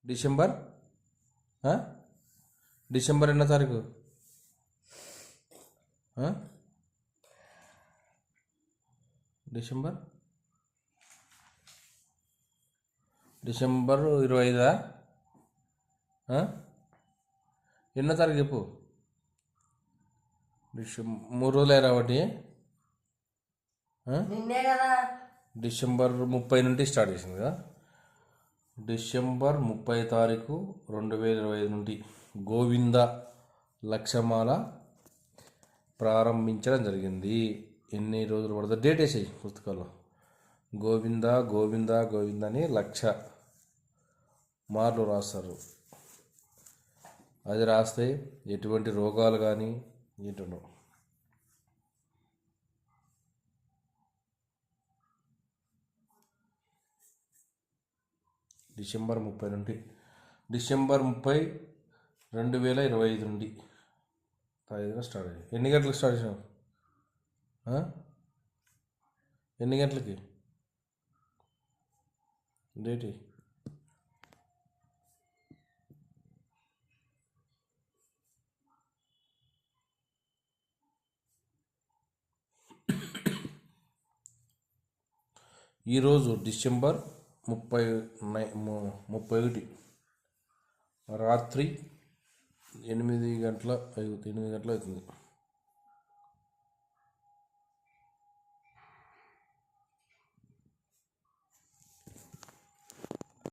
December December ఎన్నో తారీఖు? December December 25. ఎన్నో తారీఖు చెప్పు. మూడు రోజులు రాబట్టి డిసెంబర్ 30 నుండి స్టార్ట్ చేసింది కదా. డిసెంబర్ 30 తారీఖు 2025 నుండి గోవింద లక్షమాల ప్రారంభించడం జరిగింది. ఎన్ని రోజులు పడుతుంది? డేట్ వేసేయి పుస్తకాల్లో. గోవింద గోవింద గోవింద అని 1,00,000 మార్లు రాస్తారు. అది రాస్తే ఎటువంటి రోగాలు కానీ ఏంటో. డిసెంబర్ 30 నుండి డిసెంబర్ 30, 2025 నుండి స్టార్ట్ అయ్యింది. ఎన్ని గంటలకు స్టార్ట్ చేసావు? ఎన్ని గంటలకి డేట్? ఈరోజు డిసెంబర్ 31 రాత్రి 8 గంటల అవుతుంది.